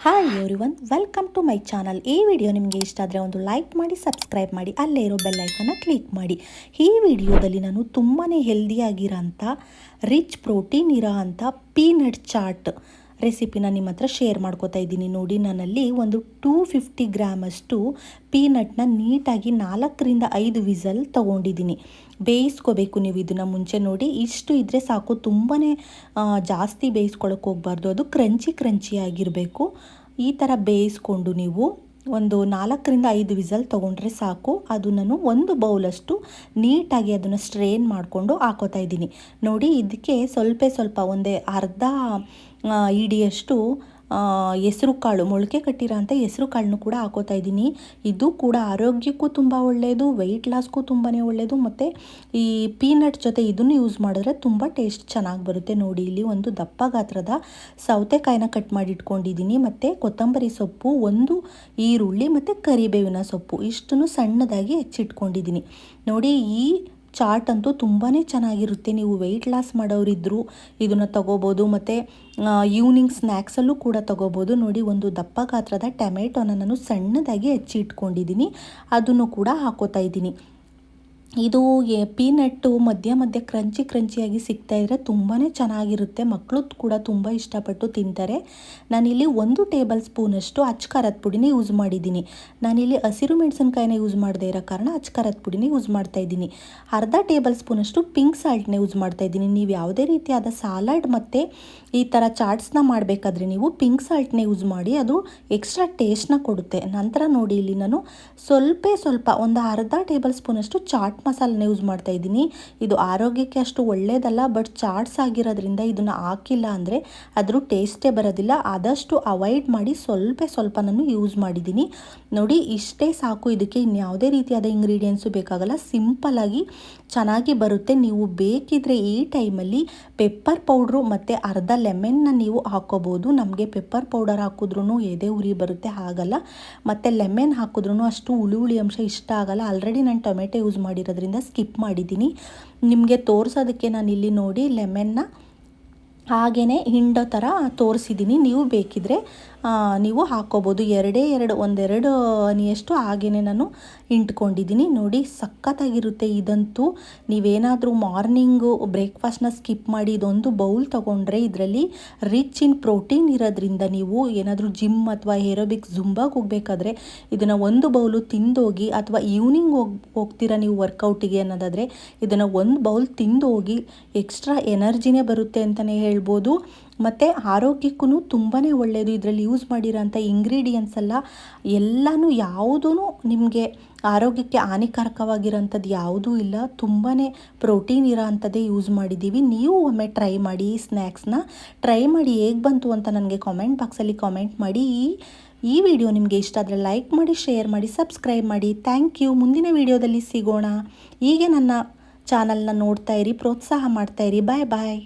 Hi everyone, welcome to my channel. ಈ video ನಿಮಗೆ ಇಷ್ಟ ಆದರೆ ಒಂದು ಲೈಕ್ ಮಾಡಿ, ಸಬ್ಸ್ಕ್ರೈಬ್ ಮಾಡಿ, ಅಲ್ಲೇ ಇರೋ ಬೆಲ್ ಐಕನ್ನ ಕ್ಲಿಕ್ ಮಾಡಿ. ಈ ವಿಡಿಯೋದಲ್ಲಿ ನಾನು ತುಂಬಾ ಹೆಲ್ದಿಯಾಗಿರೋಂಥ ರಿಚ್ ಪ್ರೋಟೀನ್ ಇರೋ ಅಂಥ ಪೀನಟ್ ಚಾಟ್ ರೆಸಿಪಿನ ನಿಮ್ಮ ಹತ್ರ ಶೇರ್ ಮಾಡ್ಕೋತಾ ಇದ್ದೀನಿ. ನೋಡಿ, ನಾನಲ್ಲಿ ಒಂದು 250 ಗ್ರಾಮಷ್ಟು ಪೀನಟ್ನ ನೀಟಾಗಿ 4 ರಿಂದ 5 ವಿಸಲ್ ತೊಗೊಂಡಿದ್ದೀನಿ. ಬೇಯಿಸ್ಕೋಬೇಕು ನೀವು ಇದನ್ನು ಮುಂಚೆ. ನೋಡಿ, ಇಷ್ಟು ಇದ್ದರೆ ಸಾಕು, ತುಂಬಾ ಜಾಸ್ತಿ ಬೇಯಿಸ್ಕೊಳಕ್ಕೆ ಹೋಗಬಾರ್ದು. ಅದು ಕ್ರಂಚಿ ಆಗಿರಬೇಕು. ಈ ಥರ ಬೇಯಿಸ್ಕೊಂಡು ನೀವು ಒಂದು 4 ರಿಂದ 5 ವಿಸಲ್ ತೊಗೊಂಡ್ರೆ ಸಾಕು. ಅದು ನಾನು ಒಂದು ಬೌಲಷ್ಟು ನೀಟಾಗಿ ಅದನ್ನು ಸ್ಟ್ರೇನ್ ಮಾಡಿಕೊಂಡು ಹಾಕೋತಾ ಇದ್ದೀನಿ. ನೋಡಿ, ಇದಕ್ಕೆ ಸ್ವಲ್ಪ ಒಂದೇ ಅರ್ಧ ಇಡಿಯಷ್ಟು ಹೆಸರು ಕಾಳು, ಮೊಳಕೆ ಕಟ್ಟಿರೋ ಅಂಥ ಹೆಸರು ಕಾಳನ್ನು ಕೂಡ ಹಾಕೋತಾ ಇದ್ದೀನಿ. ಇದು ಕೂಡ ಆರೋಗ್ಯಕ್ಕೂ ತುಂಬ ಒಳ್ಳೆಯದು, ವೆಯ್ಟ್ ಲಾಸ್ಗೂ ತುಂಬಾ ಒಳ್ಳೆಯದು. ಮತ್ತು ಈ ಪೀನಟ್ ಜೊತೆ ಇದನ್ನು ಯೂಸ್ ಮಾಡಿದ್ರೆ ತುಂಬ ಟೇಸ್ಟ್ ಚೆನ್ನಾಗಿ ಬರುತ್ತೆ. ನೋಡಿ, ಇಲ್ಲಿ ಒಂದು ದಪ್ಪ ಗಾತ್ರದ ಸೌತೆಕಾಯಿನ ಕಟ್ ಮಾಡಿ ಇಟ್ಕೊಂಡಿದ್ದೀನಿ. ಮತ್ತು ಕೊತ್ತಂಬರಿ ಸೊಪ್ಪು, ಒಂದು ಈರುಳ್ಳಿ ಮತ್ತು ಕರಿಬೇವಿನ ಸೊಪ್ಪು ಇಷ್ಟನ್ನು ಸಣ್ಣದಾಗಿ ಹೆಚ್ಚಿಟ್ಕೊಂಡಿದ್ದೀನಿ. ನೋಡಿ, ಈ ಚಾಟ್ ಅಂತೂ ತುಂಬಾ ಚೆನ್ನಾಗಿರುತ್ತೆ. ನೀವು ವೆಯ್ಟ್ ಲಾಸ್ ಮಾಡೋರಿದ್ದರೂ ಇದನ್ನು ತಗೋಬೋದು, ಮತ್ತು ಈವ್ನಿಂಗ್ ಸ್ನ್ಯಾಕ್ಸಲ್ಲೂ ಕೂಡ ತಗೋಬೋದು. ನೋಡಿ, ಒಂದು ದಪ್ಪ ಗಾತ್ರದ ಟೊಮೆಟೊನ ನಾನು ಸಣ್ಣದಾಗಿ ಹೆಚ್ಚಿ ಇಟ್ಕೊಂಡಿದ್ದೀನಿ, ಅದನ್ನು ಕೂಡ ಹಾಕೋತಾ ಇದ್ದೀನಿ. ಇದು ಪೀನಟ್ಟು ಮಧ್ಯ ಕ್ರಂಚಿಯಾಗಿ ಸಿಗ್ತಾಯಿದ್ರೆ ತುಂಬಾ ಚೆನ್ನಾಗಿರುತ್ತೆ. ಮಕ್ಕಳು ಕೂಡ ತುಂಬ ಇಷ್ಟಪಟ್ಟು ತಿಂತಾರೆ. ನಾನಿಲ್ಲಿ 1 ಟೇಬಲ್ ಸ್ಪೂನಷ್ಟು ಅಚ್ಕಾರದ ಪುಡಿನೇ ಯೂಸ್ ಮಾಡಿದ್ದೀನಿ. ನಾನಿಲ್ಲಿ ಹಸಿರು ಮೆಣಸಿನ್ಕಾಯಿನ ಯೂಸ್ ಮಾಡದೇ ಇರೋ ಕಾರಣ ಅಚ್ಕಾರದ ಪುಡಿನೇ ಯೂಸ್ ಮಾಡ್ತಾಯಿದ್ದೀನಿ. ಅರ್ಧ ಟೇಬಲ್ ಸ್ಪೂನಷ್ಟು ಪಿಂಕ್ ಸಾಲ್ಟ್ನೇ ಯೂಸ್ ಮಾಡ್ತಾಯಿದ್ದೀನಿ. ನೀವು ಯಾವುದೇ ರೀತಿಯಾದ ಸಾಲಡ್ ಮತ್ತು ಈ ಥರ ಚಾಟ್ಸ್ನ ಮಾಡಬೇಕಾದ್ರೆ ನೀವು ಪಿಂಕ್ ಸಾಲ್ಟ್ನೇ ಯೂಸ್ ಮಾಡಿ, ಅದು ಎಕ್ಸ್ಟ್ರಾ ಟೇಸ್ಟ್ನ ಕೊಡುತ್ತೆ. ನಂತರ ನೋಡಿ, ಇಲ್ಲಿ ನಾನು ಸ್ವಲ್ಪ ಒಂದು ಅರ್ಧ ಟೇಬಲ್ ಸ್ಪೂನಷ್ಟು ಚಾಟ್ ಮಸಾಲನ ಯೂಸ್ ಮಾಡ್ತಾ ಇದ್ದೀನಿ. ಇದು ಆರೋಗ್ಯಕ್ಕೆ ಅಷ್ಟು ಒಳ್ಳೆಯದಲ್ಲ, ಬಟ್ ಚಾಟ್ಸ್ ಆಗಿರೋದ್ರಿಂದ ಇದನ್ನು ಹಾಕಿಲ್ಲ ಅಂದರೆ ಅದ್ರ ಟೇಸ್ಟೇ ಬರೋದಿಲ್ಲ. ಆದಷ್ಟು ಅವಾಯ್ಡ್ ಮಾಡಿ ಸ್ವಲ್ಪ ನಾನು ಯೂಸ್ ಮಾಡಿದ್ದೀನಿ. ನೋಡಿ, ಇಷ್ಟೇ ಸಾಕು. ಇದಕ್ಕೆ ಇನ್ಯಾವುದೇ ರೀತಿಯಾದ ಇಂಗ್ರೀಡಿಯೆಂಟ್ಸು ಬೇಕಾಗಲ್ಲ, ಸಿಂಪಲ್ಲಾಗಿ ಚೆನ್ನಾಗಿ ಬರುತ್ತೆ. ನೀವು ಬೇಕಿದ್ರೆ ಈ ಟೈಮಲ್ಲಿ ಪೆಪ್ಪರ್ ಪೌಡ್ರು ಮತ್ತು ಅರ್ಧ ಲೆಮನ್ನ ನೀವು ಹಾಕೋಬೋದು. ನಮಗೆ ಪೆಪ್ಪರ್ ಪೌಡರ್ ಹಾಕಿದ್ರೂ ಎದೆ ಉರಿ ಬರುತ್ತೆ, ಹಾಗಲ್ಲ. ಮತ್ತು ಲೆಮನ್ ಹಾಕಿದ್ರೂ ಅಷ್ಟು ಹುಳಿ ಅಂಶ ಇಷ್ಟ ಆಗಲ್ಲ. ಆಲ್ರೆಡಿ ನಾನು ಟೊಮೆಟೊ ಯೂಸ್ ಮಾಡಿರೋದ್ರಿಂದ ಸ್ಕಿಪ್ ಮಾಡಿದ್ದೀನಿ. ನಿಮಗೆ ತೋರಿಸೋದಕ್ಕೆ ನಾನಿಲ್ಲಿ ನೋಡಿ ಲೆಮನ್ನ ಹಾಗೇ ಹಿಂಡೋ ಥರ ತೋರಿಸಿದ್ದೀನಿ. ನೀವು ಬೇಕಿದ್ರೆ ನೀವು ಹಾಕ್ಕೋಬೋದು. ಒಂದೆರಡು ಹನಿಯಷ್ಟು ಹಾಗೇ ನಾನು ಹಿಂಡ್ಕೊಂಡಿದ್ದೀನಿ. ನೋಡಿ, ಸಖತ್ತಾಗಿರುತ್ತೆ ಇದಂತೂ. ನೀವೇನಾದರೂ ಮಾರ್ನಿಂಗು ಬ್ರೇಕ್ಫಾಸ್ಟ್ನ ಸ್ಕಿಪ್ ಮಾಡಿ ಇದೊಂದು ಬೌಲ್ ತೊಗೊಂಡ್ರೆ ಇದರಲ್ಲಿ ರಿಚ್ ಇನ್ ಪ್ರೋಟೀನ್ ಇರೋದ್ರಿಂದ ನೀವು ಏನಾದರೂ ಜಿಮ್ ಅಥವಾ ಏರೋಬಿಕ್ಸ್ ಜುಂಬಾಗೆ ಹೋಗಬೇಕಾದ್ರೆ ಇದನ್ನು ಒಂದು ಬೌಲು ತಿಂದೋಗಿ, ಅಥವಾ ಈವ್ನಿಂಗ್ ಹೋಗ್ತೀರಾ ನೀವು ವರ್ಕೌಟಿಗೆ ಅನ್ನೋದಾದರೆ ಇದನ್ನು ಒಂದು ಬೌಲ್ ತಿಂದು ಹೋಗಿ, ಎಕ್ಸ್ಟ್ರಾ ಎನರ್ಜಿನೇ ಬರುತ್ತೆ ಅಂತಲೇ ಹೇಳ್ಬೋದು. ಮತ್ತು ಆರೋಗ್ಯಕ್ಕೂ ತುಂಬಾ ಒಳ್ಳೆಯದು. ಇದರಲ್ಲಿ ಯೂಸ್ ಮಾಡಿರೋಂಥ ಇಂಗ್ರೀಡಿಯೆಂಟ್ಸ್ ಎಲ್ಲನೂ ಯಾವುದೂ ನಿಮಗೆ ಆರೋಗ್ಯಕ್ಕೆ ಹಾನಿಕಾರಕವಾಗಿರೋಂಥದ್ದು ಯಾವುದೂ ಇಲ್ಲ. ತುಂಬಾ ಪ್ರೋಟೀನ್ ಇರೋ ಅಂಥದ್ದೇ ಯೂಸ್ ಮಾಡಿದ್ದೀವಿ. ನೀವು ಒಮ್ಮೆ ಟ್ರೈ ಮಾಡಿ, ಈ ಸ್ನ್ಯಾಕ್ಸ್ನ ಟ್ರೈ ಮಾಡಿ, ಹೇಗೆ ಬಂತು ಅಂತ ನನಗೆ ಕಾಮೆಂಟ್ ಬಾಕ್ಸಲ್ಲಿ ಕಾಮೆಂಟ್ ಮಾಡಿ. ಈ ವಿಡಿಯೋ ನಿಮಗೆ ಇಷ್ಟ ಆದರೆ ಲೈಕ್ ಮಾಡಿ, ಶೇರ್ ಮಾಡಿ, ಸಬ್ಸ್ಕ್ರೈಬ್ ಮಾಡಿ. Thank you. ಮುಂದಿನ ವಿಡಿಯೋದಲ್ಲಿ ಸಿಗೋಣ. ಹೀಗೆ ನನ್ನ ಚಾನಲ್ನ ನೋಡ್ತಾ ಇರಿ, ಪ್ರೋತ್ಸಾಹ ಮಾಡ್ತಾ ಇರಿ. ಬಾಯ್.